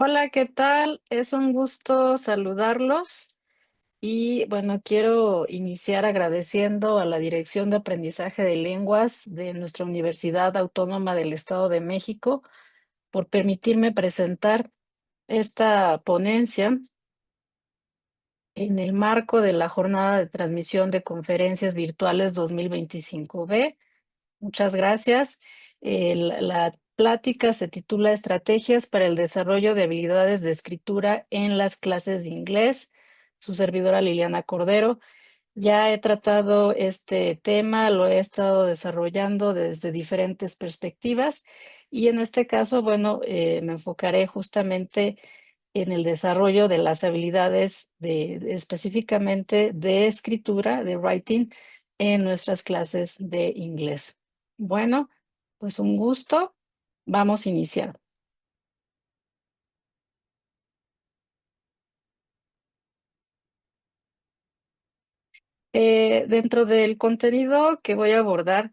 Hola, ¿qué tal? Es un gusto saludarlos y bueno, quiero iniciar agradeciendo a la Dirección de Aprendizaje de Lenguas de nuestra Universidad Autónoma del Estado de México por permitirme presentar esta ponencia en el marco de la jornada de transmisión de conferencias virtuales 2025B. Muchas gracias. La plática se titula Estrategias para el desarrollo de habilidades de escritura en las clases de inglés. Su servidora Liliana Cordero. Ya he tratado este tema, lo he estado desarrollando desde diferentes perspectivas y en este caso, bueno, me enfocaré justamente en el desarrollo de las habilidades específicamente de escritura, de writing, en nuestras clases de inglés. Bueno, pues un gusto. Vamos a iniciar. Dentro del contenido que voy a abordar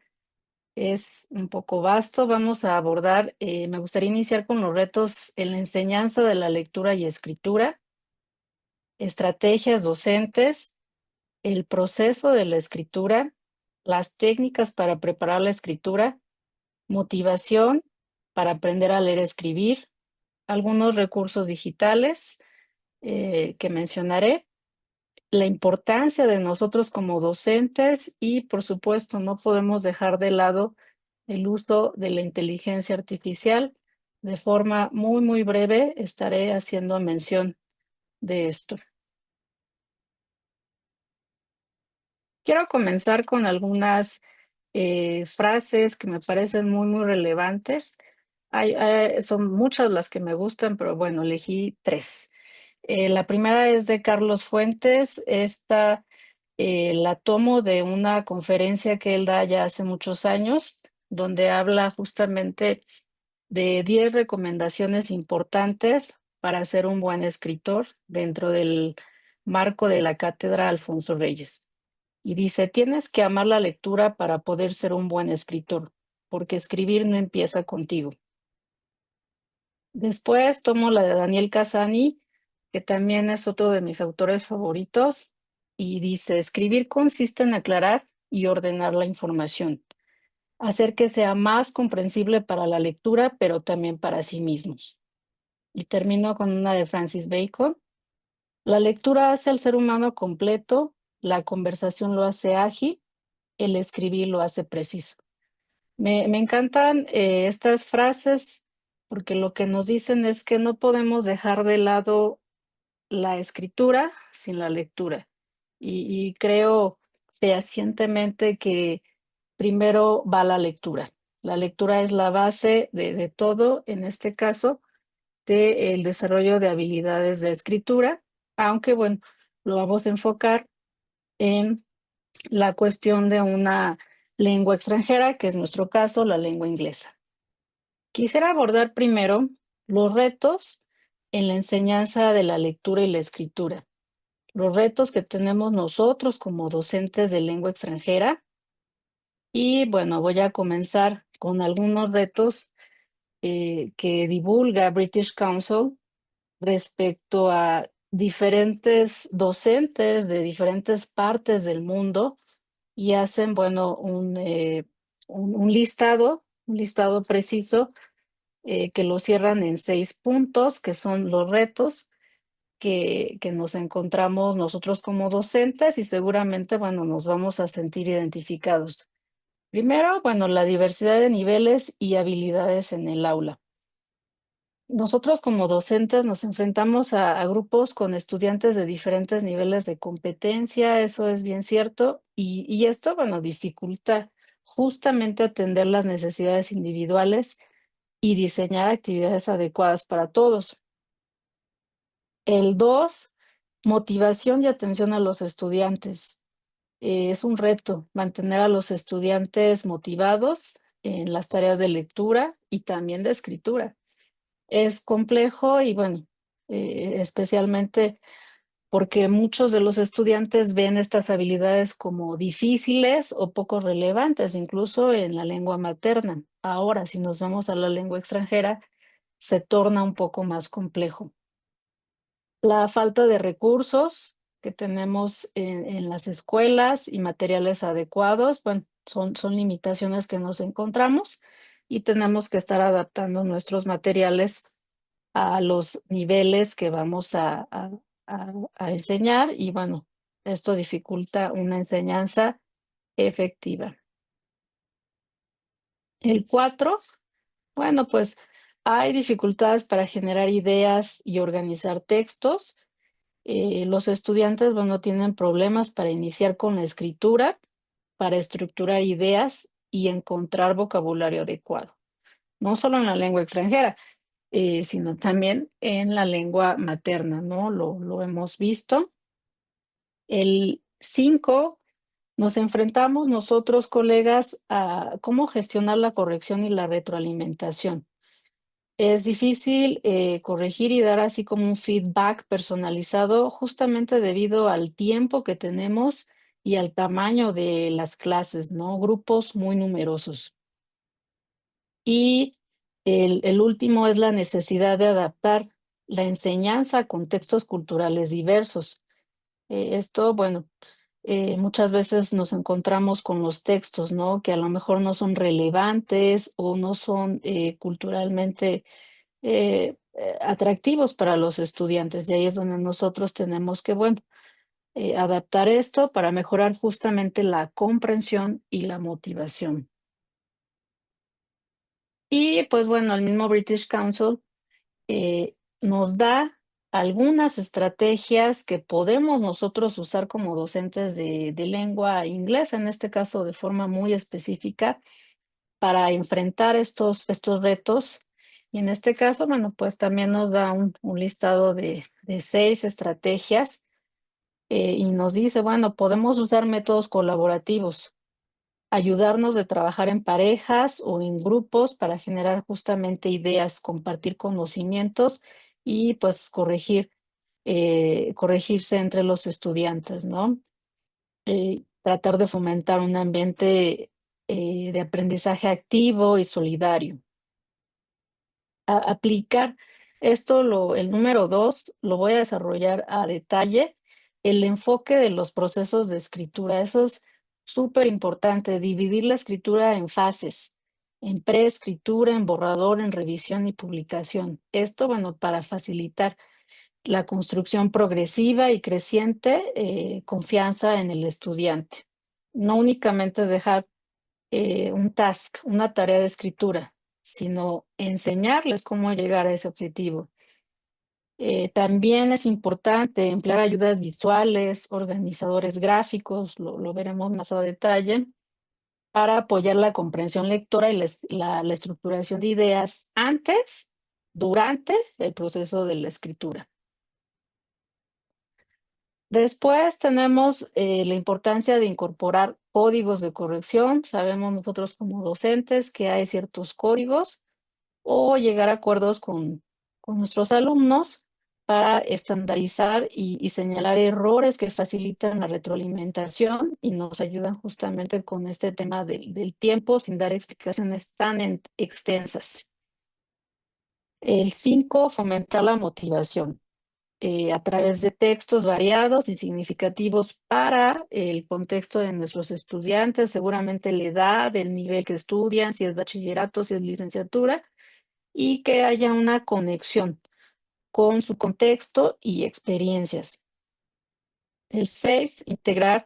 es un poco vasto. Vamos a abordar, me gustaría iniciar con los retos en la enseñanza de la lectura y escritura, estrategias docentes, el proceso de la escritura, las técnicas para preparar la escritura, motivación para aprender a leer y escribir, algunos recursos digitales que mencionaré, la importancia de nosotros como docentes y, por supuesto, no podemos dejar de lado el uso de la inteligencia artificial. De forma muy, muy breve estaré haciendo mención de esto. Quiero comenzar con algunas frases que me parecen muy, muy relevantes. Son muchas las que me gustan, pero bueno, elegí tres. La primera es de Carlos Fuentes. Esta la tomo de una conferencia que él da ya hace muchos años, donde habla justamente de 10 recomendaciones importantes para ser un buen escritor dentro del marco de la Cátedra Alfonso Reyes. Y dice, tienes que amar la lectura para poder ser un buen escritor, porque escribir no empieza contigo. Después tomo la de Daniel Casani, que también es otro de mis autores favoritos, y dice, escribir consiste en aclarar y ordenar la información, hacer que sea más comprensible para la lectura, pero también para sí mismos. Y termino con una de Francis Bacon. La lectura hace al ser humano completo, la conversación lo hace ágil, el escribir lo hace preciso. Me encantan estas frases porque lo que nos dicen es que no podemos dejar de lado la escritura sin la lectura. Y creo fehacientemente que primero va la lectura. La lectura es la base de todo, en este caso, del desarrollo de habilidades de escritura, aunque bueno, lo vamos a enfocar en la cuestión de una lengua extranjera, que es nuestro caso, la lengua inglesa. Quisiera abordar primero los retos en la enseñanza de la lectura y la escritura, los retos que tenemos nosotros como docentes de lengua extranjera. Y bueno, voy a comenzar con algunos retos que divulga British Council respecto a diferentes docentes de diferentes partes del mundo y hacen, bueno, un listado preciso que lo cierran en 6 puntos, que son los retos que nos encontramos nosotros como docentes y seguramente, bueno, nos vamos a sentir identificados. Primero, bueno, la diversidad de niveles y habilidades en el aula. Nosotros como docentes nos enfrentamos a grupos con estudiantes de diferentes niveles de competencia, eso es bien cierto, y esto, bueno, dificulta justamente atender las necesidades individuales y diseñar actividades adecuadas para todos. El 2, motivación y atención a los estudiantes. Es un reto mantener a los estudiantes motivados en las tareas de lectura y también de escritura. Es complejo y bueno, especialmente porque muchos de los estudiantes ven estas habilidades como difíciles o poco relevantes, incluso en la lengua materna. Ahora, si nos vamos a la lengua extranjera, se torna un poco más complejo. La falta de recursos que tenemos en las escuelas y materiales adecuados, bueno, son limitaciones que nos encontramos y tenemos que estar adaptando nuestros materiales a los niveles que vamos a enseñar y bueno, esto dificulta una enseñanza efectiva. El 4, bueno, pues hay dificultades para generar ideas y organizar textos. Los estudiantes, bueno, tienen problemas para iniciar con la escritura, para estructurar ideas y encontrar vocabulario adecuado, no solo en la lengua extranjera, sino también en la lengua materna, ¿no? Lo hemos visto. El 5, nos enfrentamos nosotros, colegas, a cómo gestionar la corrección y la retroalimentación. Es difícil, corregir y dar así como un feedback personalizado, justamente debido al tiempo que tenemos y al tamaño de las clases, ¿no? Grupos muy numerosos. Y el último es la necesidad de adaptar la enseñanza a contextos culturales diversos. Esto, bueno, muchas veces nos encontramos con los textos, ¿no? Que a lo mejor no son relevantes o no son, culturalmente atractivos para los estudiantes. Y ahí es donde nosotros tenemos que, bueno, adaptar esto para mejorar justamente la comprensión y la motivación. Y pues bueno, el mismo British Council nos da algunas estrategias que podemos nosotros usar como docentes de lengua inglesa, en este caso de forma muy específica, para enfrentar estos retos. Y en este caso, bueno, pues también nos da un listado de 6 estrategias, y nos dice, bueno, podemos usar métodos colaborativos, ayudarnos de trabajar en parejas o en grupos para generar justamente ideas, compartir conocimientos y pues corregirse entre los estudiantes, ¿no? Tratar de fomentar un ambiente de aprendizaje activo y solidario. Aplicar esto, el número 2 lo voy a desarrollar a detalle, el enfoque de los procesos de escritura. Eso es súper importante, dividir la escritura en fases, en preescritura, en borrador, en revisión y publicación. Esto, bueno, para facilitar la construcción progresiva y creciente, confianza en el estudiante. No únicamente dejar un task, una tarea de escritura, sino enseñarles cómo llegar a ese objetivo. También es importante emplear ayudas visuales, organizadores gráficos, lo veremos más a detalle, para apoyar la comprensión lectora y la estructuración de ideas antes, durante el proceso de la escritura. Después tenemos la importancia de incorporar códigos de corrección. Sabemos nosotros como docentes que hay ciertos códigos o llegar a acuerdos con nuestros alumnos para estandarizar y señalar errores que facilitan la retroalimentación y nos ayudan justamente con este tema del tiempo sin dar explicaciones tan extensas. El 5, fomentar la motivación a través de textos variados y significativos para el contexto de nuestros estudiantes, seguramente la edad, el nivel que estudian, si es bachillerato, si es licenciatura, y que haya una conexión con su contexto y experiencias. El 6, integrar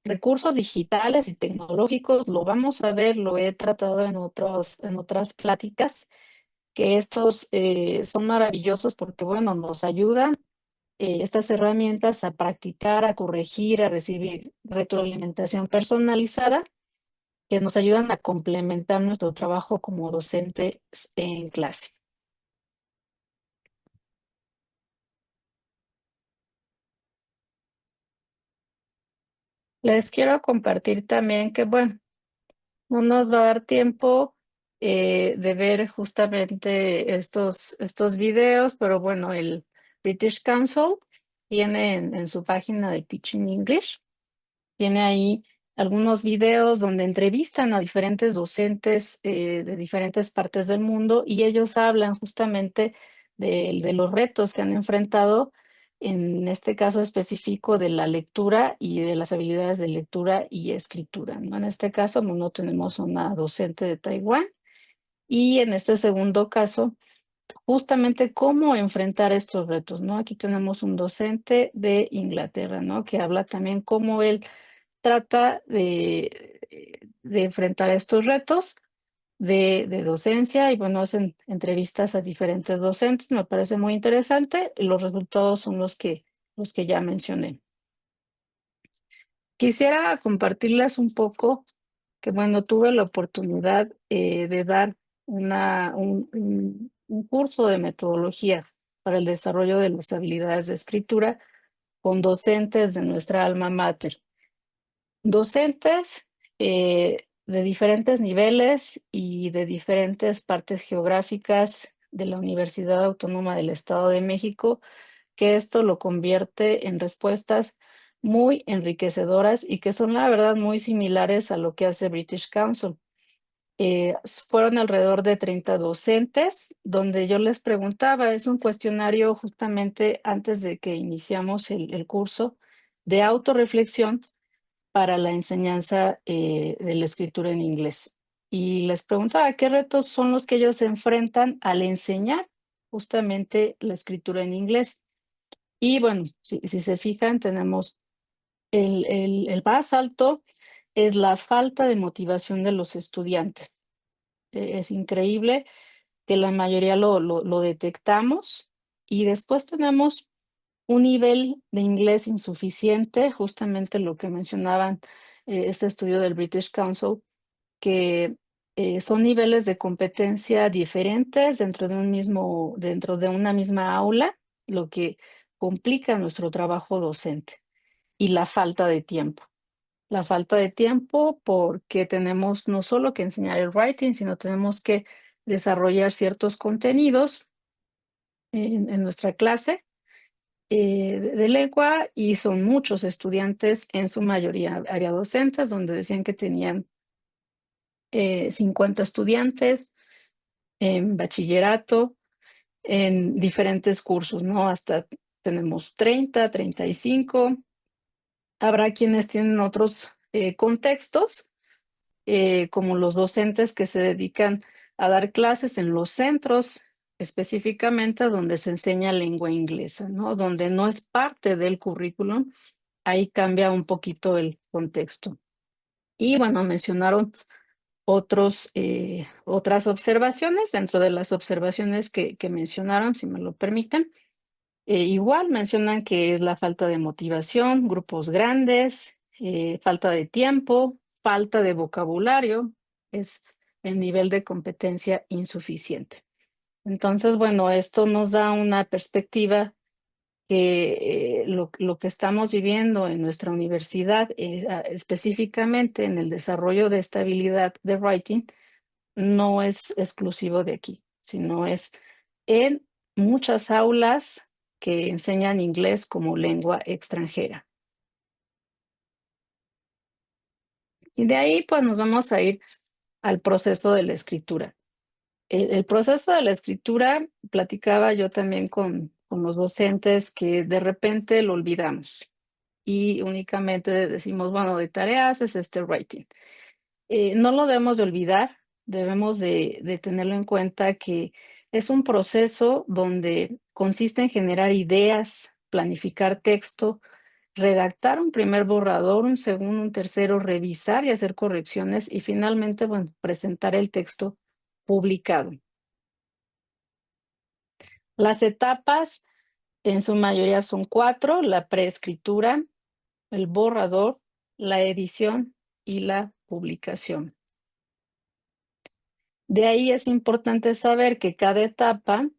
recursos digitales y tecnológicos. Lo vamos a ver, lo he tratado en otras pláticas, que estos son maravillosos porque, bueno, nos ayudan estas herramientas a practicar, a corregir, a recibir retroalimentación personalizada, que nos ayudan a complementar nuestro trabajo como docentes en clase. Les quiero compartir también que, bueno, no nos va a dar tiempo de ver justamente estos videos, pero bueno, el British Council tiene en su página de Teaching English, tiene ahí algunos videos donde entrevistan a diferentes docentes de diferentes partes del mundo y ellos hablan justamente de los retos que han enfrentado, en este caso específico de la lectura y de las habilidades de lectura y escritura, ¿no? En este caso, bueno, tenemos una docente de Taiwán y en este segundo caso, justamente cómo enfrentar estos retos, ¿no? Aquí tenemos un docente de Inglaterra, ¿no? Que habla también cómo él trata de enfrentar estos retos de docencia y bueno, hacen entrevistas a diferentes docentes, me parece muy interesante y los resultados son los que ya mencioné. Quisiera compartirles un poco que, bueno, tuve la oportunidad de dar un curso de metodología para el desarrollo de las habilidades de escritura con docentes de nuestra alma mater. Docentes de diferentes niveles y de diferentes partes geográficas de la Universidad Autónoma del Estado de México, que esto lo convierte en respuestas muy enriquecedoras y que son, la verdad, muy similares a lo que hace British Council. Fueron alrededor de 30 docentes, donde yo les preguntaba, es un cuestionario justamente antes de que iniciamos el curso de autorreflexión para la enseñanza de la escritura en inglés. Y les preguntaba qué retos son los que ellos enfrentan al enseñar justamente la escritura en inglés. Y bueno, si se fijan, tenemos el más alto es la falta de motivación de los estudiantes. Es increíble que la mayoría lo detectamos y después tenemos un nivel de inglés insuficiente, justamente lo que mencionaban, este estudio del British Council, que son niveles de competencia diferentes dentro de una misma aula, lo que complica nuestro trabajo docente y la falta de tiempo. La falta de tiempo porque tenemos no solo que enseñar el writing, sino tenemos que desarrollar ciertos contenidos en nuestra clase de lengua y son muchos estudiantes, en su mayoría había docentes donde decían que tenían 50 estudiantes en bachillerato, en diferentes cursos, ¿no? Hasta tenemos 30, 35. Habrá quienes tienen otros contextos, como los docentes que se dedican a dar clases en los centros, específicamente donde se enseña lengua inglesa, ¿no? Donde no es parte del currículum, ahí cambia un poquito el contexto. Y bueno, mencionaron otras observaciones, dentro de las observaciones que mencionaron, si me lo permiten. Igual mencionan que es la falta de motivación, grupos grandes, falta de tiempo, falta de vocabulario, es el nivel de competencia insuficiente. Entonces, bueno, esto nos da una perspectiva que lo que estamos viviendo en nuestra universidad, específicamente en el desarrollo de esta habilidad de writing, no es exclusivo de aquí, sino es en muchas aulas que enseñan inglés como lengua extranjera. Y de ahí, pues nos vamos a ir al proceso de la escritura. El proceso de la escritura, platicaba yo también con los docentes que de repente lo olvidamos y únicamente decimos, bueno, de tareas es este writing. No lo debemos de olvidar, debemos de tenerlo en cuenta que es un proceso donde consiste en generar ideas, planificar texto, redactar un primer borrador, un segundo, un tercero, revisar y hacer correcciones y finalmente, bueno, presentar el texto publicado. Las etapas en su mayoría son 4: la preescritura, el borrador, la edición y la publicación. De ahí es importante saber que cada etapa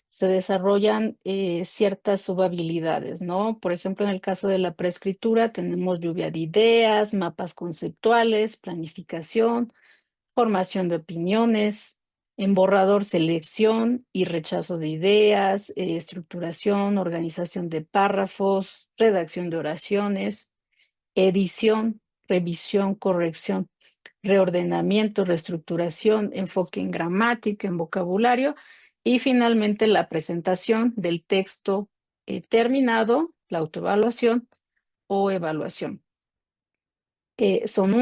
se desarrollan ciertas subhabilidades, ¿no? Por ejemplo, en el caso de la preescritura tenemos lluvia de ideas, mapas conceptuales, planificación, formación de opiniones, en borrador selección y rechazo de ideas, estructuración, organización de párrafos, redacción de oraciones, edición, revisión, corrección, reordenamiento, reestructuración, enfoque en gramática, en vocabulario y finalmente la presentación del texto terminado, la autoevaluación o evaluación. Son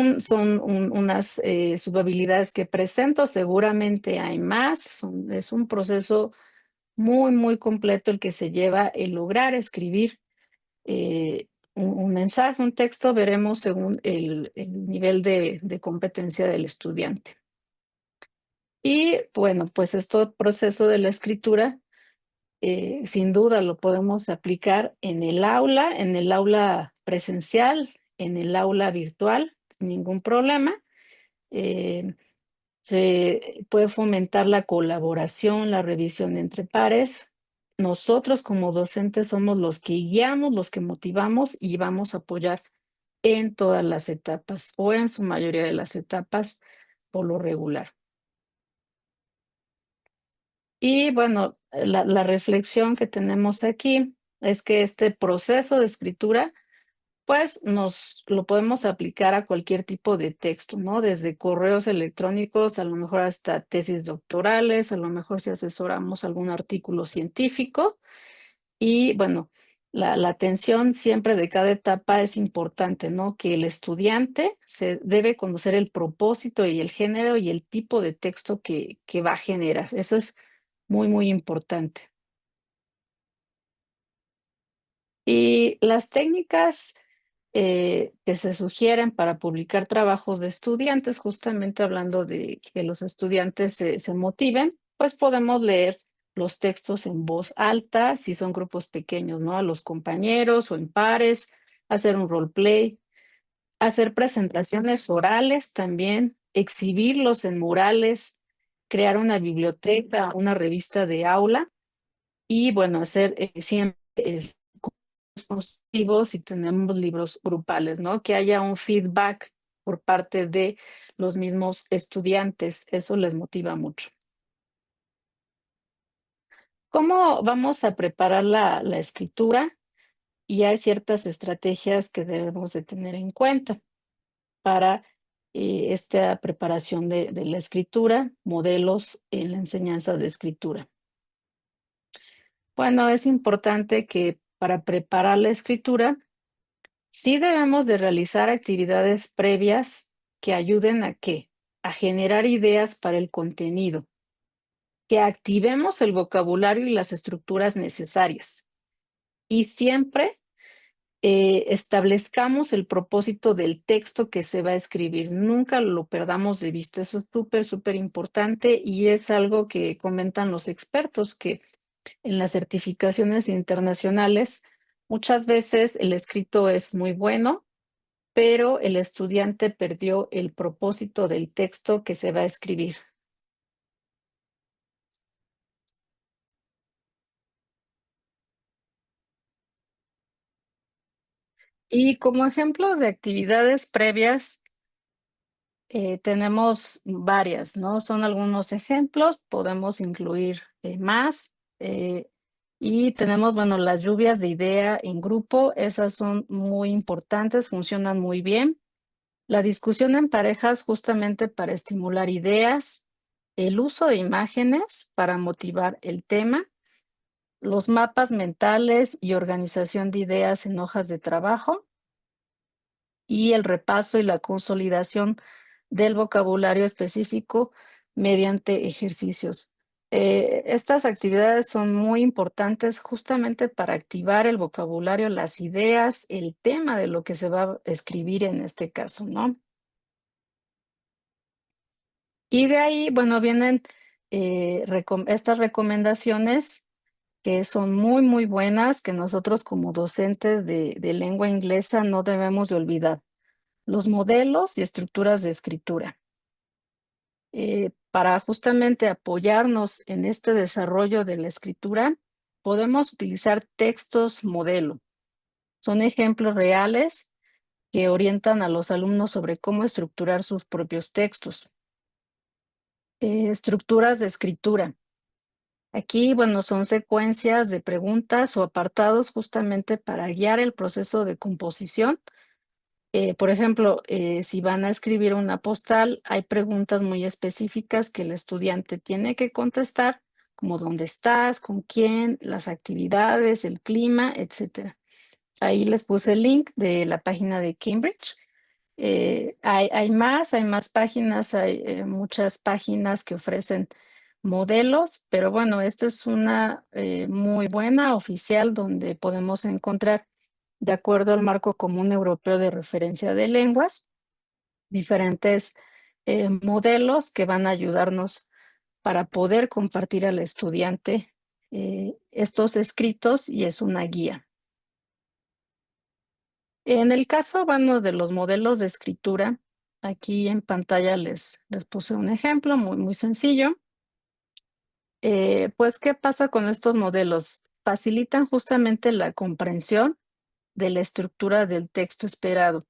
unas subhabilidades que presento, seguramente hay más, es un proceso muy, muy completo el que se lleva el lograr escribir un mensaje, un texto, veremos según el nivel de competencia del estudiante. Y bueno, pues este proceso de la escritura, sin duda lo podemos aplicar en el aula presencial, en el aula virtual, sin ningún problema. Eh, Se puede fomentar la colaboración, la revisión entre pares. Nosotros como docentes somos los que guiamos, los que motivamos y vamos a apoyar en todas las etapas o en su mayoría de las etapas por lo regular. Y bueno, la reflexión que tenemos aquí es que este proceso de escritura pues nos lo podemos aplicar a cualquier tipo de texto, ¿no? Desde correos electrónicos, a lo mejor hasta tesis doctorales, a lo mejor si asesoramos algún artículo científico. Y bueno, la atención siempre de cada etapa es importante, ¿no? Que el estudiante se debe conocer el propósito y el género y el tipo de texto que va a generar. Eso es muy, muy importante. Y las técnicas que se sugieren para publicar trabajos de estudiantes, justamente hablando de que los estudiantes se motiven, pues podemos leer los textos en voz alta, si son grupos pequeños, ¿no? A los compañeros o en pares, hacer un roleplay, hacer presentaciones orales también, exhibirlos en murales, crear una biblioteca, una revista de aula y bueno, hacer siempre constructivos y tenemos libros grupales, ¿no? Que haya un feedback por parte de los mismos estudiantes, eso les motiva mucho. ¿Cómo vamos a preparar la escritura? Y hay ciertas estrategias que debemos de tener en cuenta para esta preparación de la escritura, modelos en la enseñanza de escritura. Bueno, es importante que para preparar la escritura sí debemos de realizar actividades previas que ayuden a qué, a generar ideas para el contenido, que activemos el vocabulario y las estructuras necesarias. Y siempre establezcamos el propósito del texto que se va a escribir. Nunca lo perdamos de vista. Eso es súper, súper importante y es algo que comentan los expertos, que en las certificaciones internacionales muchas veces el escrito es muy bueno, pero el estudiante perdió el propósito del texto que se va a escribir. Y como ejemplos de actividades previas, tenemos varias, ¿no? Son algunos ejemplos, podemos incluir más. eh, y tenemos, bueno, las lluvias de idea en grupo, esas son muy importantes, funcionan muy bien. La discusión en parejas justamente para estimular ideas, el uso de imágenes para motivar el tema, los mapas mentales y organización de ideas en hojas de trabajo y el repaso y la consolidación del vocabulario específico mediante ejercicios. Estas actividades son muy importantes justamente para activar el vocabulario, las ideas, el tema de lo que se va a escribir en este caso, ¿no? Y de ahí, bueno, vienen estas recomendaciones que son muy, muy buenas, que nosotros como docentes de lengua inglesa no debemos de olvidar. Los modelos y estructuras de escritura. Para justamente apoyarnos en este desarrollo de la escritura, podemos utilizar textos modelo. Son ejemplos reales que orientan a los alumnos sobre cómo estructurar sus propios textos. Estructuras de escritura. Aquí, bueno, son secuencias de preguntas o apartados justamente para guiar el proceso de composición Por ejemplo, si van a escribir una postal, hay preguntas muy específicas que el estudiante tiene que contestar, como dónde estás, con quién, las actividades, el clima, etcétera. Ahí les puse el link de la página de Cambridge. Hay más páginas, hay muchas páginas que ofrecen modelos, pero bueno, esta es una muy buena oficial donde podemos encontrar, de acuerdo al marco común europeo de referencia de lenguas, diferentes modelos que van a ayudarnos para poder compartir al estudiante estos escritos y es una guía. En el caso, bueno, de los modelos de escritura, aquí en pantalla les puse un ejemplo muy, muy sencillo. Pues, ¿qué pasa con estos modelos? Facilitan justamente la comprensión de la estructura del texto esperado.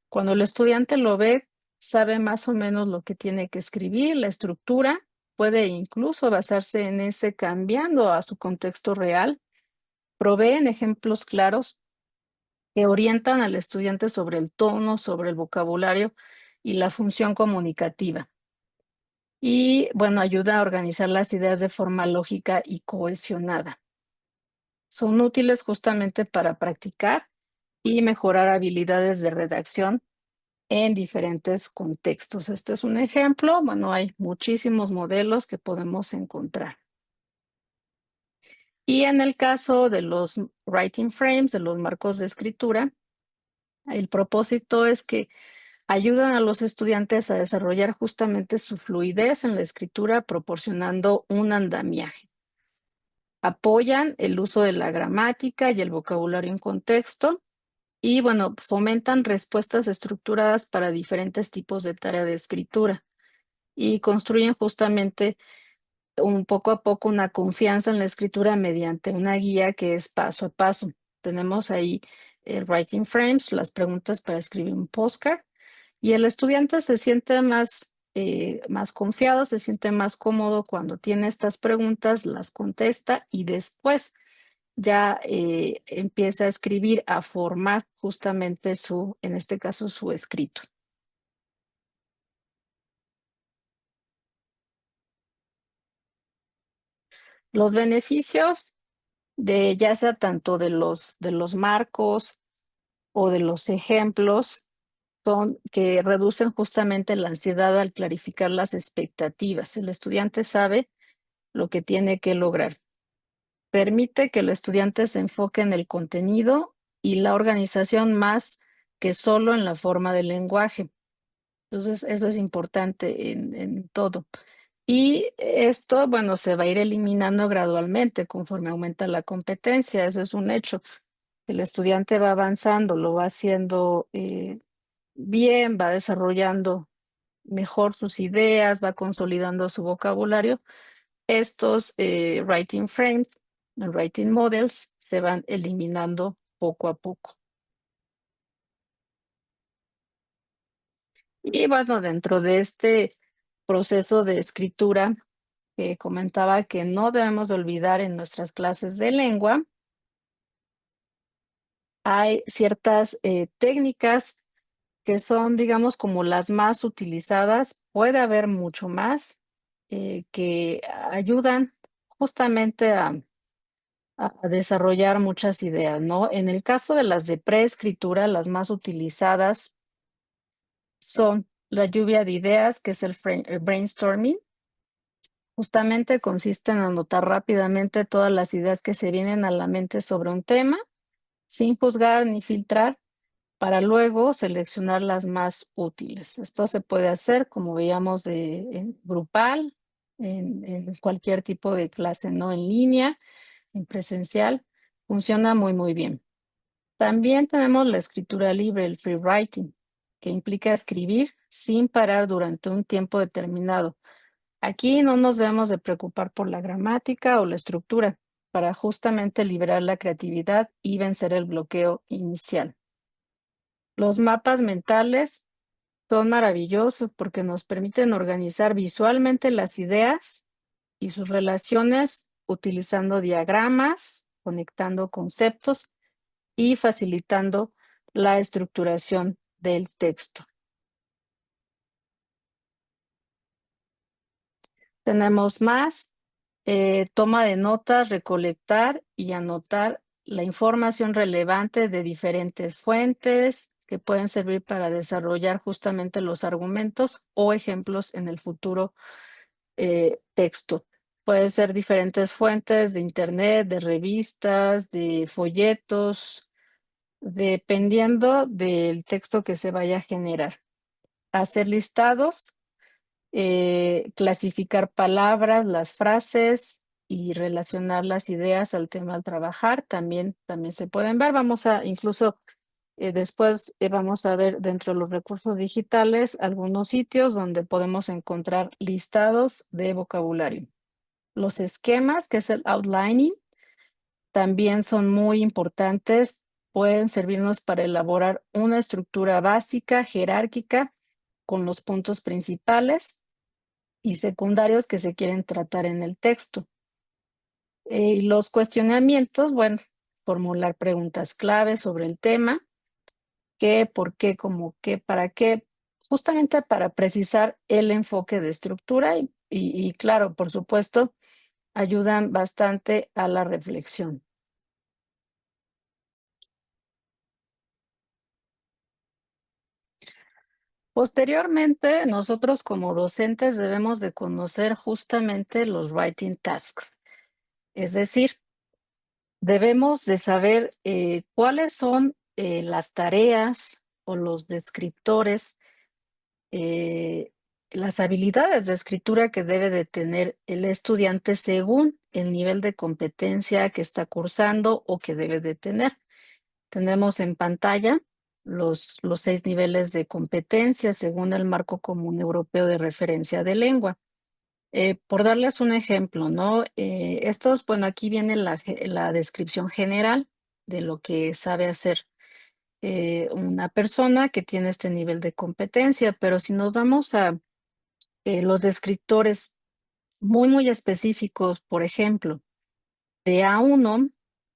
Cuando el estudiante lo ve, sabe más o menos lo que tiene que escribir, la estructura, puede incluso basarse en ese cambiando a su contexto real, proveen ejemplos claros que orientan al estudiante sobre el tono, sobre el vocabulario y la función comunicativa. Y bueno, ayuda a organizar las ideas de forma lógica y cohesionada. Son útiles justamente para practicar y mejorar habilidades de redacción en diferentes contextos. Este es un ejemplo. Bueno, hay muchísimos modelos que podemos encontrar. Y en el caso de los writing frames, de los marcos de escritura, el propósito es que ayudan a los estudiantes a desarrollar justamente su fluidez en la escritura, proporcionando un andamiaje. Apoyan el uso de la gramática y el vocabulario en contexto y, bueno, fomentan respuestas estructuradas para diferentes tipos de tarea de escritura y construyen justamente un poco a poco una confianza en la escritura mediante una guía que es paso a paso. Tenemos ahí writing frames, las preguntas para escribir un postcard y el estudiante se siente más confiado, se siente más cómodo cuando tiene estas preguntas, las contesta y después ya empieza a escribir, a formar justamente en este caso, su escrito. Los beneficios de ya sea tanto de los marcos o de los ejemplos son que reducen justamente la ansiedad al clarificar las expectativas. El estudiante sabe lo que tiene que lograr. Permite que el estudiante se enfoque en el contenido y la organización más que solo en la forma del lenguaje. Entonces, eso es importante en todo. Y esto, bueno, se va a ir eliminando gradualmente conforme aumenta la competencia, eso es un hecho. El estudiante va avanzando, lo va haciendo bien, va desarrollando mejor sus ideas, va consolidando su vocabulario. Estos writing frames, writing models, se van eliminando poco a poco. Y bueno, dentro de este proceso de escritura que comentaba que no debemos de olvidar en nuestras clases de lengua, hay ciertas técnicas que son, digamos, como las más utilizadas. Puede haber mucho más que ayudan justamente a desarrollar muchas ideas, ¿no? En el caso de las de preescritura, las más utilizadas son la lluvia de ideas, que es el brainstorming. Justamente consiste en anotar rápidamente todas las ideas que se vienen a la mente sobre un tema, sin juzgar ni filtrar, para luego seleccionar las más útiles. Esto se puede hacer, como veíamos, en grupal, en cualquier tipo de clase, ¿no? En línea, en presencial, funciona muy, muy bien. También tenemos la escritura libre, el free writing, que implica escribir sin parar durante un tiempo determinado. Aquí no nos debemos de preocupar por la gramática o la estructura, para justamente liberar la creatividad y vencer el bloqueo inicial. Los mapas mentales son maravillosos porque nos permiten organizar visualmente las ideas y sus relaciones utilizando diagramas, conectando conceptos y facilitando la estructuración del texto. Tenemos más, toma de notas, recolectar y anotar la información relevante de diferentes fuentes que pueden servir para desarrollar justamente los argumentos o ejemplos en el futuro texto. Puede ser diferentes fuentes de internet, de revistas, de folletos, dependiendo del texto que se vaya a generar. Hacer listados, clasificar palabras, las frases y relacionar las ideas al tema al trabajar, también se pueden ver. Vamos a incluso después vamos a ver dentro de los recursos digitales algunos sitios donde podemos encontrar listados de vocabulario. Los esquemas, que es el outlining, también son muy importantes. Pueden servirnos para elaborar una estructura básica, jerárquica, con los puntos principales y secundarios que se quieren tratar en el texto. Y los cuestionamientos, bueno, formular preguntas clave sobre el tema, qué, por qué, cómo qué, para qué, justamente para precisar el enfoque de estructura y claro, por supuesto, ayudan bastante a la reflexión. Posteriormente, nosotros como docentes debemos de conocer justamente los writing tasks, es decir, debemos de saber cuáles son las tareas o los descriptores, eh, las habilidades de escritura que debe de tener el estudiante según el nivel de competencia que está cursando o que debe de tener. Tenemos en pantalla los 6 niveles de competencia según el Marco Común Europeo de Referencia de Lengua. Por darles un ejemplo, ¿no? Estos, bueno, aquí viene la descripción general de lo que sabe hacer una persona que tiene este nivel de competencia, pero si nos vamos a los descriptores muy específicos, por ejemplo, de A1,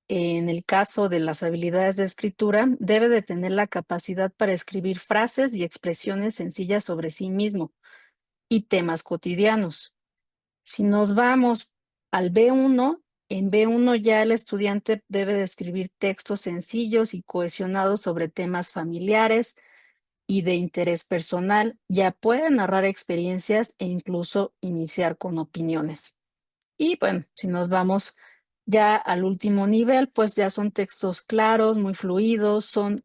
en el caso de las habilidades de escritura, debe de tener la capacidad para escribir frases y expresiones sencillas sobre sí mismo y temas cotidianos. Si nos vamos al B1, en B1 ya el estudiante debe de escribir textos sencillos y cohesionados sobre temas familiares y de interés personal. Ya puede narrar experiencias e incluso iniciar con opiniones. Y bueno, si nos vamos ya al último nivel, pues ya son textos claros, muy fluidos, son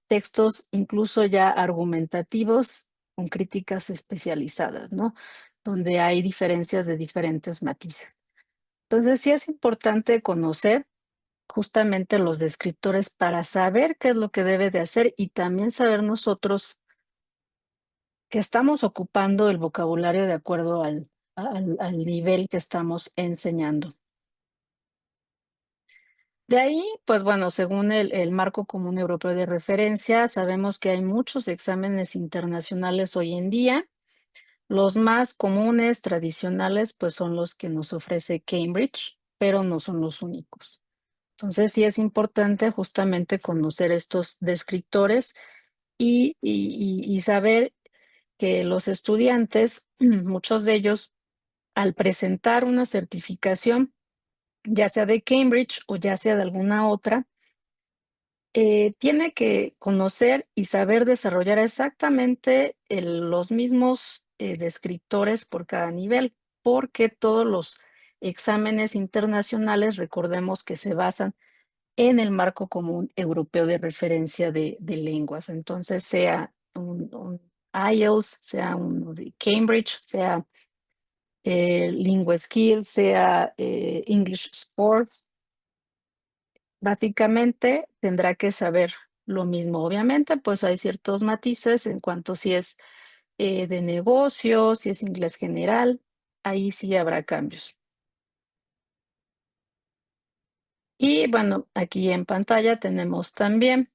textos incluso ya argumentativos con críticas especializadas, ¿no? Donde hay diferencias de diferentes matices. Entonces, sí es importante conocer justamente los descriptores para saber qué es lo que debe de hacer y también saber nosotros que estamos ocupando el vocabulario de acuerdo al nivel que estamos enseñando. De ahí, pues bueno, según el Marco Común Europeo de Referencia, sabemos que hay muchos exámenes internacionales hoy en día. Los más comunes, tradicionales, pues son los que nos ofrece Cambridge, pero no son los únicos. Entonces, sí es importante justamente conocer estos descriptores y saber que los estudiantes, muchos de ellos, al presentar una certificación, ya sea de Cambridge o ya sea de alguna otra, tiene que conocer y saber desarrollar exactamente los mismos descriptores por cada nivel, porque todos los exámenes internacionales, recordemos que se basan en el Marco Común Europeo de Referencia de Lenguas. Entonces, sea un IELTS, sea uno de Cambridge, sea LinguaSkills, sea English Sports, básicamente tendrá que saber lo mismo. Obviamente, pues hay ciertos matices en cuanto si es de negocio, si es inglés general, ahí sí habrá cambios. Y bueno, aquí en pantalla tenemos también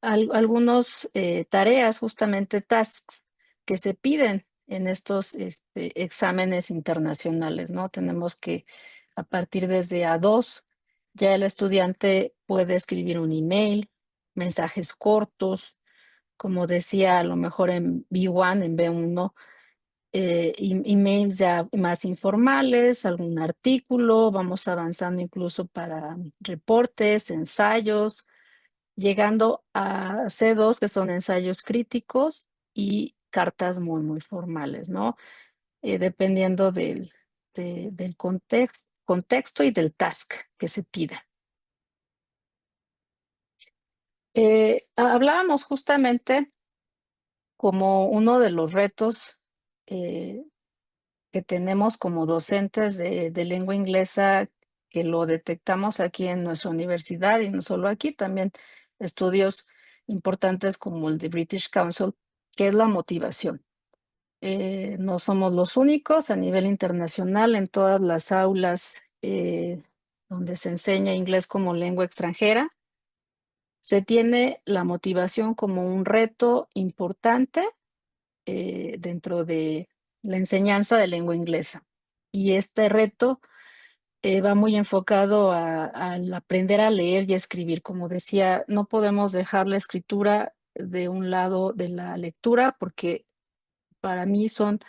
algunos tareas, justamente tasks, que se piden en estos exámenes internacionales, ¿no? Tenemos que a partir desde A2 ya el estudiante puede escribir un email, mensajes cortos, como decía, a lo mejor en B1, en B1, emails ya más informales, algún artículo, vamos avanzando incluso para reportes, ensayos, llegando a C2, que son ensayos críticos y cartas muy, muy formales, ¿no? Dependiendo del contexto y del task que se pida. Hablábamos justamente como uno de los retos eh, que tenemos como docentes de lengua inglesa, que lo detectamos aquí en nuestra universidad y no solo aquí, también estudios importantes como el de British Council, que es la motivación. No somos los únicos a nivel internacional en todas las aulas donde se enseña inglés como lengua extranjera. Se tiene la motivación como un reto importante dentro de la enseñanza de lengua inglesa. Y este reto va muy enfocado al aprender a leer y a escribir. Como decía, no podemos dejar la escritura de un lado de la lectura porque para mí son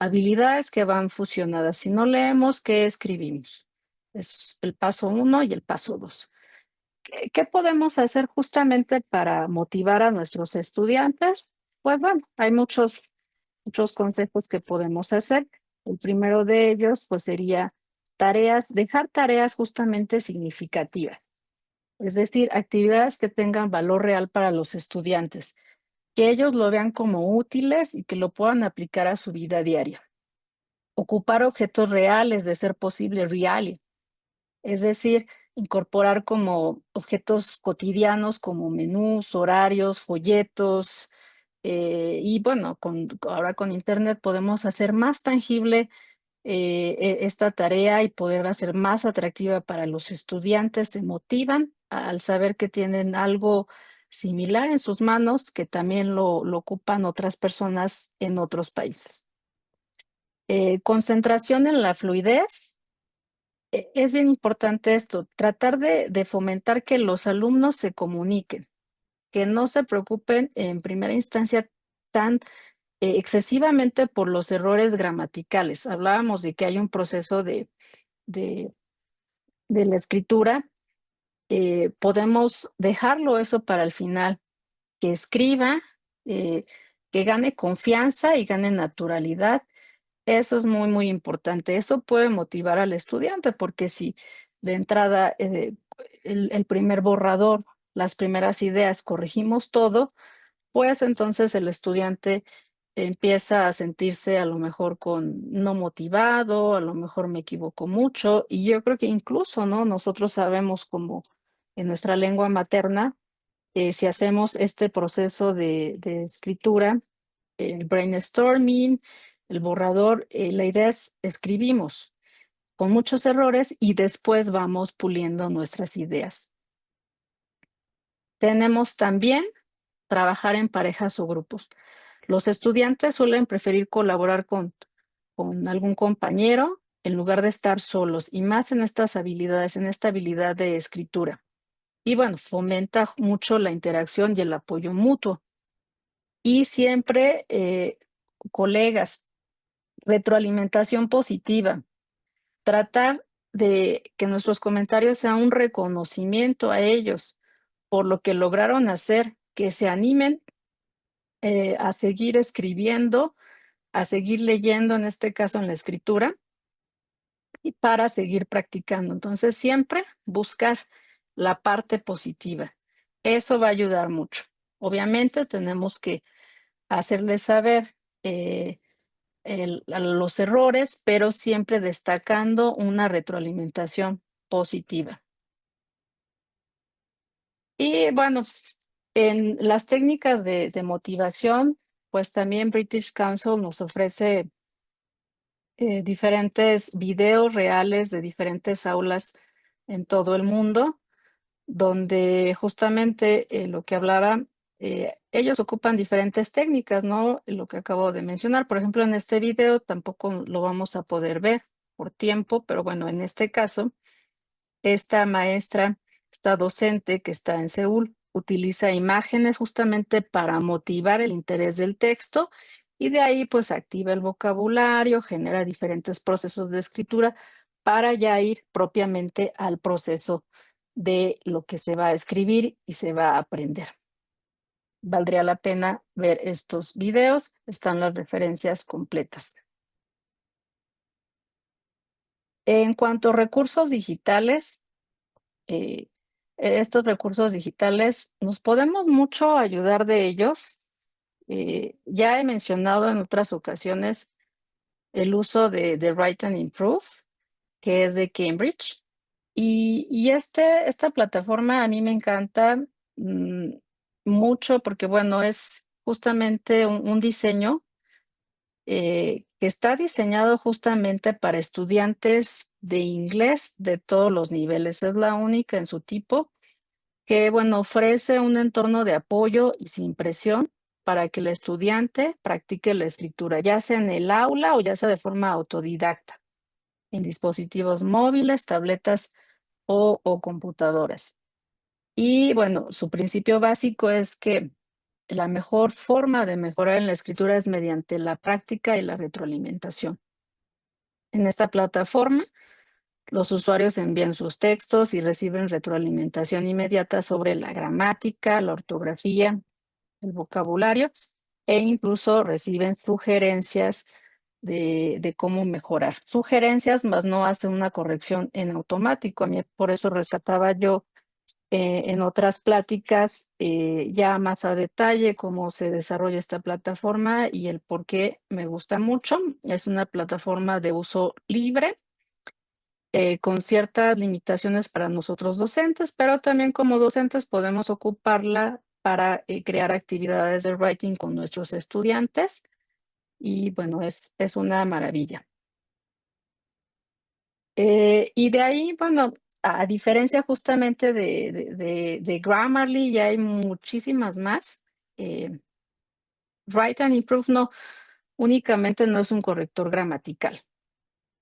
habilidades que van fusionadas. Si no leemos, ¿qué escribimos? Es el paso uno y el paso dos. ¿Qué podemos hacer justamente para motivar a nuestros estudiantes? Pues bueno, hay muchos consejos que podemos hacer. El primero de ellos, pues sería dejar tareas justamente significativas, es decir, actividades que tengan valor real para los estudiantes, que ellos lo vean como útiles y que lo puedan aplicar a su vida diaria. Ocupar objetos reales, de ser posible, real, es decir, incorporar como objetos cotidianos como menús, horarios, folletos, y bueno, ahora con Internet podemos hacer más tangible esta tarea y poderla hacer más atractiva para los estudiantes. Se motivan al saber que tienen algo similar en sus manos, que también lo ocupan otras personas en otros países. Concentración en la fluidez. Es bien importante esto, tratar de fomentar que los alumnos se comuniquen, que no se preocupen en primera instancia tan excesivamente por los errores gramaticales. Hablábamos de que hay un proceso de, de la escritura, podemos dejarlo eso para el final, que escriba, eh, que gane confianza y gane naturalidad. Eso es muy, muy importante. Eso puede motivar al estudiante, porque si de entrada el primer borrador, las primeras ideas, corregimos todo, pues entonces el estudiante empieza a sentirse a lo mejor no motivado, a lo mejor me equivoco mucho, y yo creo que incluso, ¿no? Nosotros sabemos como en nuestra lengua materna, si hacemos este proceso de escritura, el brainstorming, el borrador, la idea es escribimos con muchos errores y después vamos puliendo nuestras ideas. Tenemos también trabajar en parejas o grupos. Los estudiantes suelen preferir colaborar con algún compañero en lugar de estar solos, y más en estas habilidades, en esta habilidad de escritura. Y bueno, fomenta mucho la interacción y el apoyo mutuo. Y siempre, colegas, retroalimentación positiva. Tratar de que nuestros comentarios sean un reconocimiento a ellos por lo que lograron hacer, que se animen a seguir escribiendo, a seguir leyendo, en este caso en la escritura, y para seguir practicando. Entonces, siempre buscar la parte positiva. Eso va a ayudar mucho. Obviamente, tenemos que hacerles saber los errores, pero siempre destacando una retroalimentación positiva. Y bueno, en las técnicas de motivación, pues también British Council nos ofrece diferentes videos reales de diferentes aulas en todo el mundo, donde justamente lo que hablaba, ellos ocupan diferentes técnicas, ¿no? Lo que acabo de mencionar, por ejemplo, en este video tampoco lo vamos a poder ver por tiempo, pero bueno, en este caso, esta maestra, esta docente que está en Seúl, utiliza imágenes justamente para motivar el interés del texto y de ahí pues activa el vocabulario, genera diferentes procesos de escritura para ya ir propiamente al proceso de lo que se va a escribir y se va a aprender. Valdría la pena ver estos videos, están las referencias completas. En cuanto a recursos digitales, eh, estos recursos digitales nos podemos mucho ayudar de ellos. Ya he mencionado en otras ocasiones el uso de Write and Improve, que es de Cambridge. Esta plataforma a mí me encanta mm, mucho porque, bueno, es justamente un diseño que está diseñado justamente para estudiantes de inglés de todos los niveles. Es la única en su tipo que, bueno, ofrece un entorno de apoyo y sin presión para que el estudiante practique la escritura, ya sea en el aula o ya sea de forma autodidacta, en dispositivos móviles, tabletas o computadoras. Y bueno, su principio básico es que la mejor forma de mejorar en la escritura es mediante la práctica y la retroalimentación. En esta plataforma, los usuarios envían sus textos y reciben retroalimentación inmediata sobre la gramática, la ortografía, el vocabulario e incluso reciben sugerencias de cómo mejorar. Sugerencias, más no hacen una corrección en automático. A mí por eso rescataba yo en otras pláticas ya más a detalle cómo se desarrolla esta plataforma y el por qué me gusta mucho. Es una plataforma de uso libre con ciertas limitaciones para nosotros docentes, pero también como docentes podemos ocuparla para crear actividades de writing con nuestros estudiantes y bueno, es una maravilla. Y de ahí, bueno, a diferencia justamente de Grammarly, ya hay muchísimas más. Eh, Write and Improve no, únicamente no es un corrector gramatical,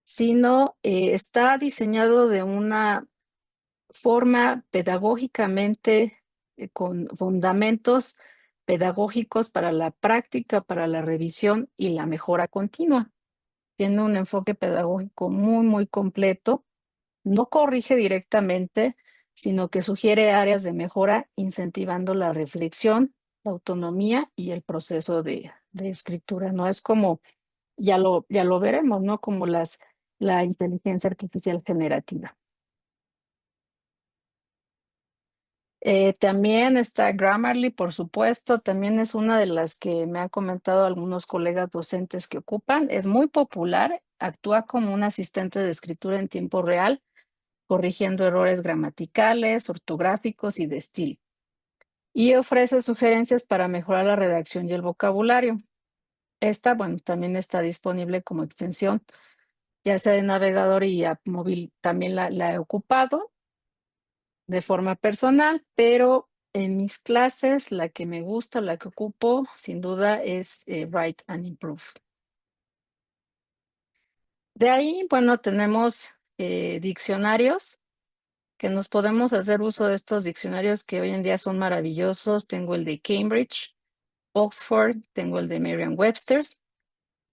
sino está diseñado de una forma pedagógicamente, con fundamentos pedagógicos para la práctica, para la revisión y la mejora continua. Tiene un enfoque pedagógico muy, muy completo. No corrige directamente, sino que sugiere áreas de mejora, incentivando la reflexión, la autonomía y el proceso de escritura. No es como, ya lo veremos, ¿no? Como la inteligencia artificial generativa. También está Grammarly, por supuesto, también es una de las que me han comentado algunos colegas docentes que ocupan. Es muy popular, actúa como un asistente de escritura en tiempo real, corrigiendo errores gramaticales, ortográficos y de estilo. Y ofrece sugerencias para mejorar la redacción y el vocabulario. Esta, bueno, también está disponible como extensión, ya sea de navegador y app móvil, también la he ocupado de forma personal, pero en mis clases la que me gusta, la que ocupo, sin duda es Write and Improve. De ahí, bueno, tenemos diccionarios que nos podemos hacer uso de estos diccionarios que hoy en día son maravillosos. Tengo el de Cambridge, Oxford, tengo el de Merriam-Webster's,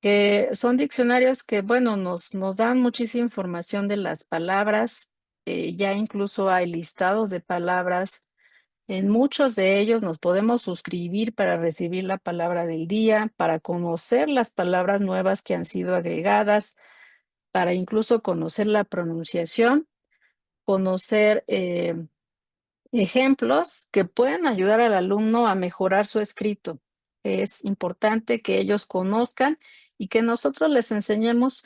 que son diccionarios que, bueno, nos dan muchísima información de las palabras. Ya incluso hay listados de palabras. En muchos de ellos nos podemos suscribir para recibir la palabra del día, para conocer las palabras nuevas que han sido agregadas, para incluso conocer la pronunciación, conocer ejemplos que pueden ayudar al alumno a mejorar su escrito. Es importante que ellos conozcan y que nosotros les enseñemos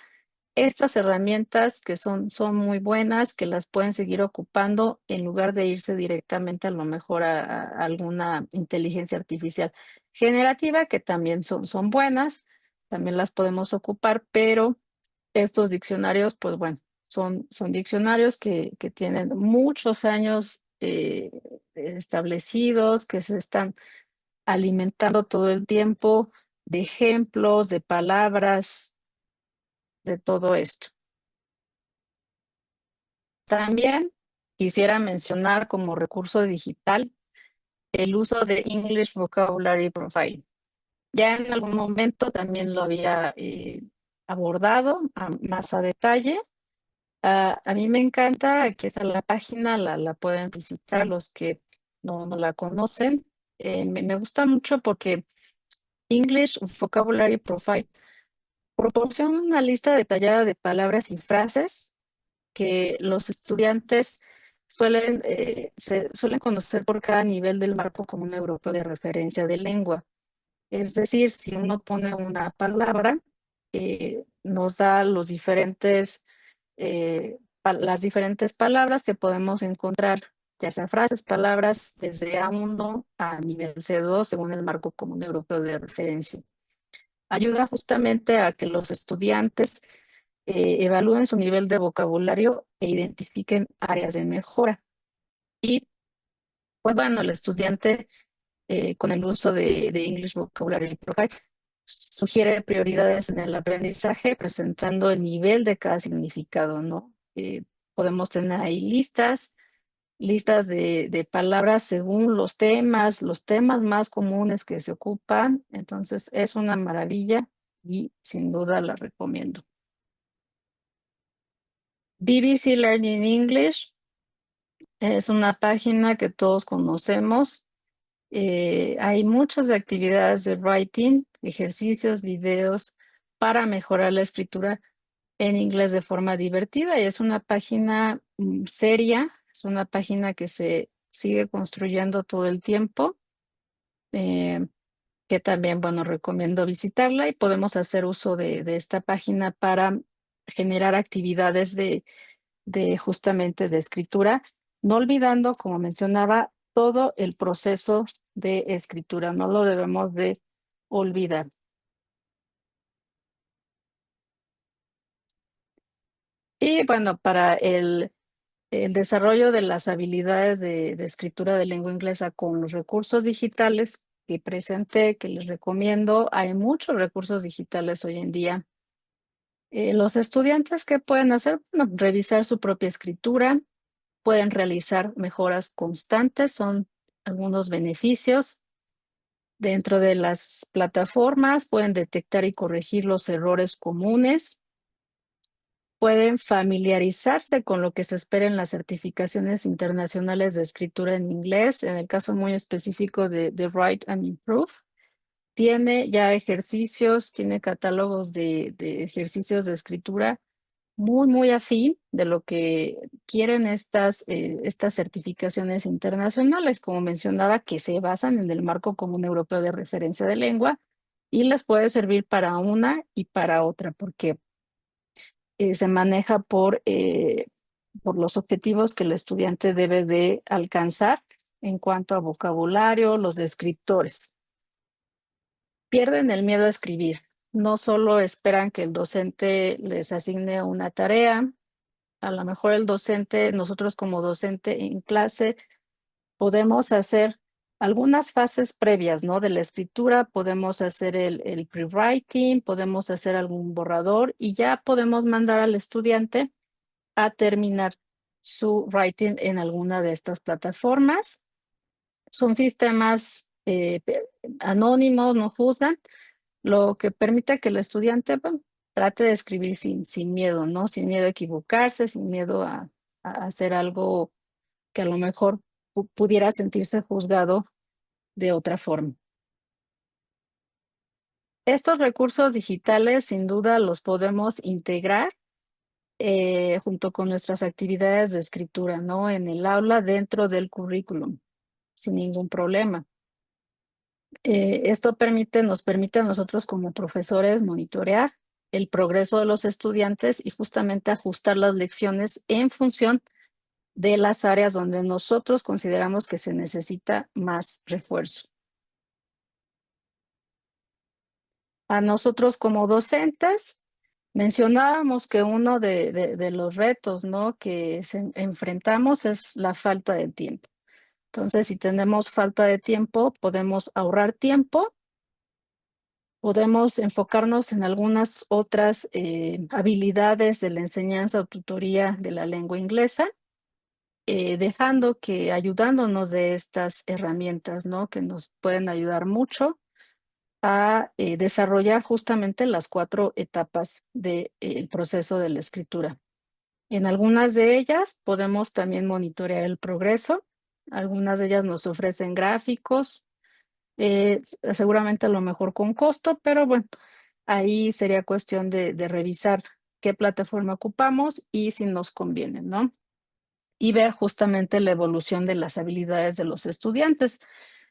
estas herramientas que son muy buenas, que las pueden seguir ocupando en lugar de irse directamente a lo mejor a alguna inteligencia artificial generativa, que también son buenas, también las podemos ocupar, pero estos diccionarios, pues bueno, son diccionarios que tienen muchos años establecidos, que se están alimentando todo el tiempo de ejemplos, de palabras, de todo esto. También quisiera mencionar como recurso digital el uso de English Vocabulary Profile. Ya en algún momento también lo había abordado más a detalle. A mí me encanta que esa la página, la pueden visitar los que no la conocen. Me gusta mucho porque English Vocabulary Profile proporciona una lista detallada de palabras y frases que los estudiantes suelen conocer por cada nivel del marco común europeo de referencia de lengua. Es decir, si uno pone una palabra, nos da las diferentes palabras que podemos encontrar, ya sea frases, palabras, desde A1 a nivel C2, según el marco común europeo de referencia. Ayuda justamente a que los estudiantes evalúen su nivel de vocabulario e identifiquen áreas de mejora. Y pues bueno, el estudiante con el uso de English Vocabulary Profile sugiere prioridades en el aprendizaje presentando el nivel de cada significado, ¿no? Podemos tener ahí listas de palabras según los temas más comunes que se ocupan. Entonces es una maravilla y sin duda la recomiendo. BBC Learning English es una página que todos conocemos. Hay muchas actividades de writing, ejercicios, videos para mejorar la escritura en inglés de forma divertida y es una página seria, es una página que se sigue construyendo todo el tiempo, eh, que también, bueno, recomiendo visitarla y podemos hacer uso de esta página para generar actividades de justamente de escritura, no olvidando, como mencionaba, todo el proceso de escritura, no lo debemos de olvidar. Y bueno, para el desarrollo de las habilidades de escritura de lengua inglesa con los recursos digitales que presenté, que les recomiendo, hay muchos recursos digitales hoy en día. Los estudiantes, ¿qué pueden hacer? Bueno, revisar su propia escritura, pueden realizar mejoras constantes, son algunos beneficios. Dentro de las plataformas pueden detectar y corregir los errores comunes, pueden familiarizarse con lo que se espera en las certificaciones internacionales de escritura en inglés, en el caso muy específico de Write and Improve. Tiene ya ejercicios, tiene catálogos de ejercicios de escritura muy afín de lo que quieren estas certificaciones internacionales, como mencionaba, que se basan en el marco común europeo de referencia de lengua y les puede servir para una y para otra, porque se maneja por los objetivos que el estudiante debe de alcanzar en cuanto a vocabulario, los descriptores. Pierden el miedo a escribir. No solo esperan que el docente les asigne una tarea, a lo mejor el docente, nosotros como docente en clase, podemos hacer algunas fases previas, ¿no? De la escritura, podemos hacer el pre-writing, podemos hacer algún borrador y ya podemos mandar al estudiante a terminar su writing en alguna de estas plataformas. Son sistemas anónimos, no juzgan, lo que permite que el estudiante bueno, trate de escribir sin miedo, ¿no? Sin miedo a equivocarse, sin miedo a hacer algo que a lo mejor pudiera sentirse juzgado de otra forma. Estos recursos digitales sin duda los podemos integrar junto con nuestras actividades de escritura, ¿no? En el aula dentro del currículum, sin ningún problema. Esto nos permite a nosotros como profesores monitorear el progreso de los estudiantes y justamente ajustar las lecciones en función de las áreas donde nosotros consideramos que se necesita más refuerzo. A nosotros como docentes, mencionábamos que uno de los retos, ¿no? que enfrentamos es la falta de tiempo. Entonces, si tenemos falta de tiempo, podemos ahorrar tiempo, podemos enfocarnos en algunas otras habilidades de la enseñanza o tutoría de la lengua inglesa dejando que ayudándonos de estas herramientas, ¿no? Que nos pueden ayudar mucho a desarrollar justamente las 4 etapas del proceso de la escritura. En algunas de ellas podemos también monitorear el progreso. Algunas de ellas nos ofrecen gráficos, seguramente a lo mejor con costo, pero bueno, ahí sería cuestión de revisar qué plataforma ocupamos y si nos conviene, ¿no? Y ver justamente la evolución de las habilidades de los estudiantes.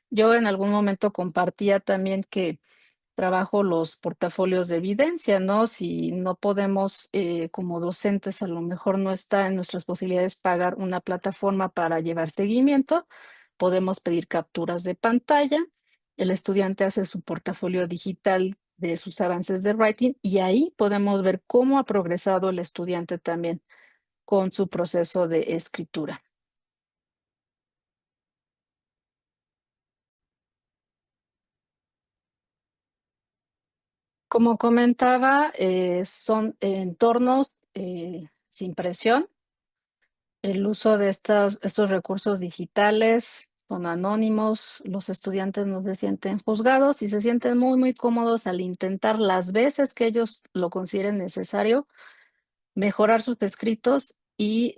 Yo en algún momento compartía también que trabajo los portafolios de evidencia, ¿no? Si no podemos, como docentes, a lo mejor no está en nuestras posibilidades pagar una plataforma para llevar seguimiento, podemos pedir capturas de pantalla. El estudiante hace su portafolio digital de sus avances de writing y ahí podemos ver cómo ha progresado el estudiante también con su proceso de escritura. Como comentaba, son entornos sin presión. El uso de estos recursos digitales son anónimos, los estudiantes no se sienten juzgados y se sienten muy, muy cómodos al intentar las veces que ellos lo consideren necesario mejorar sus escritos y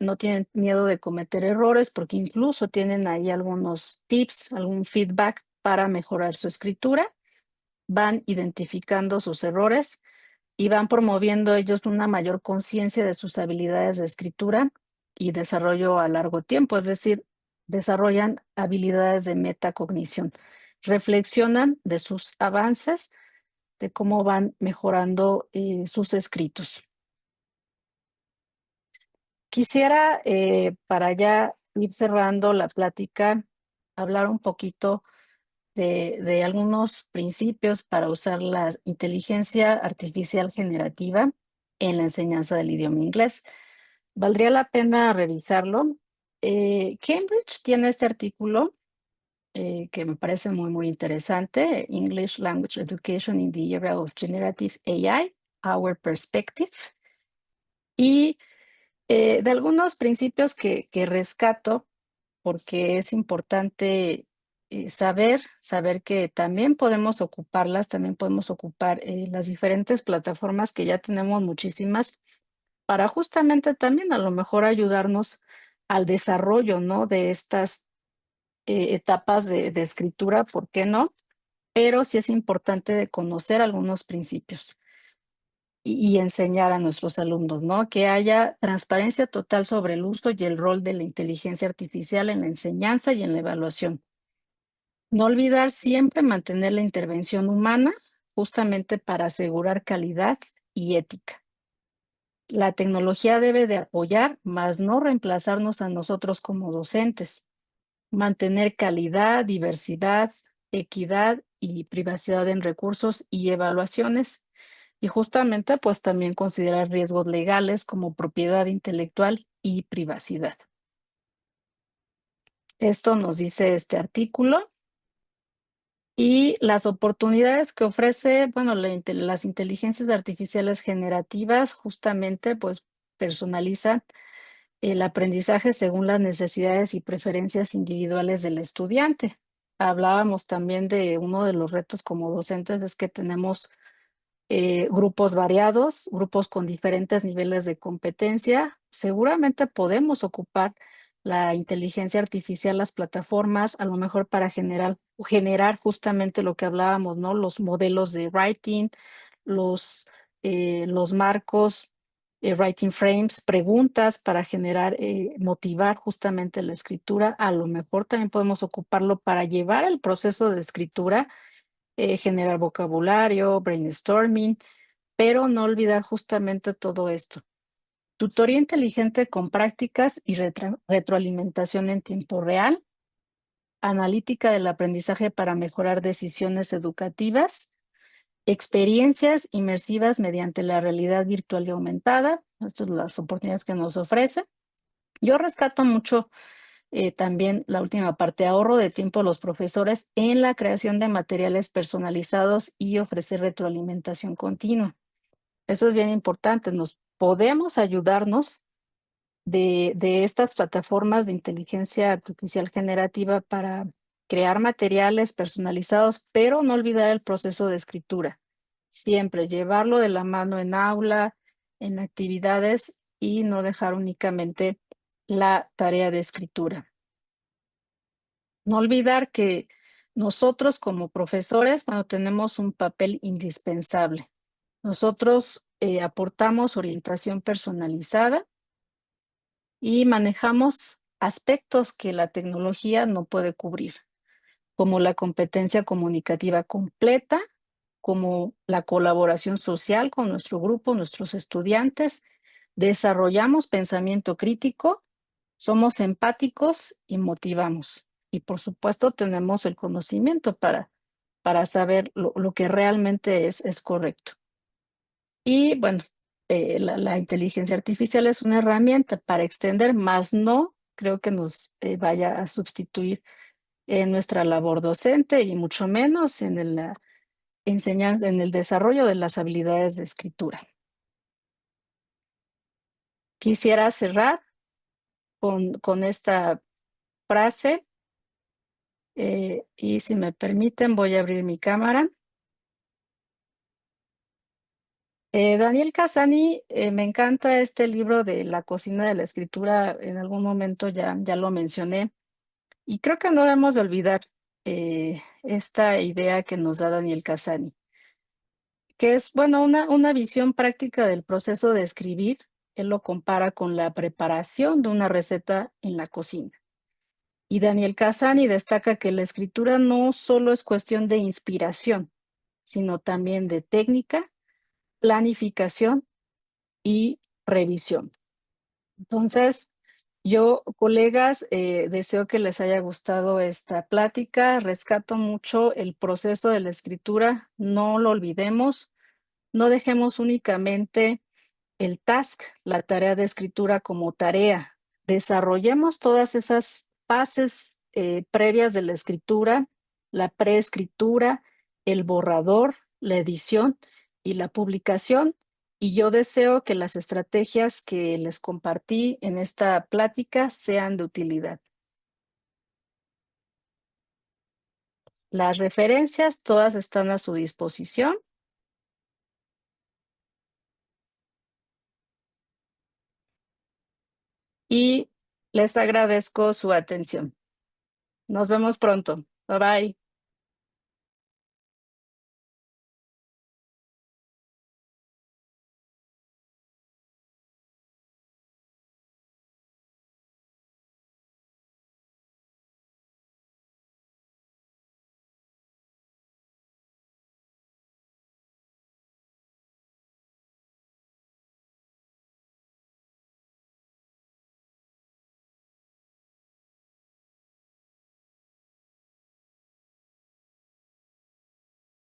no tienen miedo de cometer errores porque incluso tienen ahí algunos tips, algún feedback para mejorar su escritura, van identificando sus errores y van promoviendo ellos una mayor conciencia de sus habilidades de escritura y desarrollo a largo tiempo, es decir, desarrollan habilidades de metacognición, reflexionan de sus avances, de cómo van mejorando sus escritos. Quisiera, para ya ir cerrando la plática, hablar un poquito de algunos principios para usar la inteligencia artificial generativa en la enseñanza del idioma inglés. Valdría la pena revisarlo. Cambridge tiene este artículo que me parece muy, muy interesante, English Language Education in the Era of Generative AI, Our Perspective, y de algunos principios que rescato porque es importante saber que también podemos ocuparlas, también podemos ocupar las diferentes plataformas que ya tenemos muchísimas para justamente también a lo mejor ayudarnos al desarrollo, ¿no? De estas etapas de escritura, ¿por qué no? Pero sí es importante de conocer algunos principios y enseñar a nuestros alumnos, ¿no? Que haya transparencia total sobre el uso y el rol de la inteligencia artificial en la enseñanza y en la evaluación. No olvidar siempre mantener la intervención humana, justamente para asegurar calidad y ética. La tecnología debe de apoyar, mas no reemplazarnos a nosotros como docentes. Mantener calidad, diversidad, equidad y privacidad en recursos y evaluaciones. Y justamente, pues también considerar riesgos legales como propiedad intelectual y privacidad. Esto nos dice este artículo. Y las oportunidades que ofrece, bueno, las inteligencias artificiales generativas justamente pues personalizan el aprendizaje según las necesidades y preferencias individuales del estudiante. Hablábamos también de uno de los retos como docentes es que tenemos grupos variados, grupos con diferentes niveles de competencia. Seguramente podemos ocupar la inteligencia artificial, las plataformas, a lo mejor para generar justamente lo que hablábamos, ¿no? Los modelos de writing, los marcos, writing frames, preguntas para generar, motivar justamente la escritura. A lo mejor también podemos ocuparlo para llevar el proceso de escritura, generar vocabulario, brainstorming, pero no olvidar justamente todo esto. Tutoría inteligente con prácticas y retroalimentación en tiempo real, analítica del aprendizaje para mejorar decisiones educativas, experiencias inmersivas mediante la realidad virtual y aumentada. Estas son las oportunidades que nos ofrece. Yo rescato mucho también la última parte, ahorro de tiempo a los profesores en la creación de materiales personalizados y ofrecer retroalimentación continua. Eso es bien importante, nos podemos ayudarnos de estas plataformas de inteligencia artificial generativa para crear materiales personalizados, pero no olvidar el proceso de escritura. Siempre llevarlo de la mano en aula, en actividades y no dejar únicamente la tarea de escritura. No olvidar que nosotros como profesores, bueno, tenemos un papel indispensable. Nosotros aportamos orientación personalizada y manejamos aspectos que la tecnología no puede cubrir, como la competencia comunicativa completa, como la colaboración social con nuestro grupo, nuestros estudiantes. Desarrollamos pensamiento crítico, somos empáticos y motivamos. Y por supuesto tenemos el conocimiento para saber lo que realmente es correcto. Y bueno, la inteligencia artificial es una herramienta para extender, más no creo que nos vaya a sustituir en nuestra labor docente y mucho menos en la enseñanza, en el desarrollo de las habilidades de escritura. Quisiera cerrar con esta frase y si me permiten voy a abrir mi cámara. Daniel Casani, me encanta este libro de La cocina de la escritura, en algún momento ya lo mencioné. Y creo que no debemos de olvidar esta idea que nos da Daniel Casani, que es, bueno, una visión práctica del proceso de escribir. Él lo compara con la preparación de una receta en la cocina. Y Daniel Casani destaca que la escritura no solo es cuestión de inspiración, sino también de técnica, planificación y revisión. Entonces, yo, colegas, deseo que les haya gustado esta plática. Rescato mucho el proceso de la escritura, no lo olvidemos, no dejemos únicamente el task, la tarea de escritura como tarea. Desarrollemos todas esas fases previas de la escritura, la preescritura, el borrador, la edición y la publicación. Y yo deseo que las estrategias que les compartí en esta plática sean de utilidad. Las referencias todas están a su disposición y les agradezco su atención. Nos vemos pronto. Bye bye.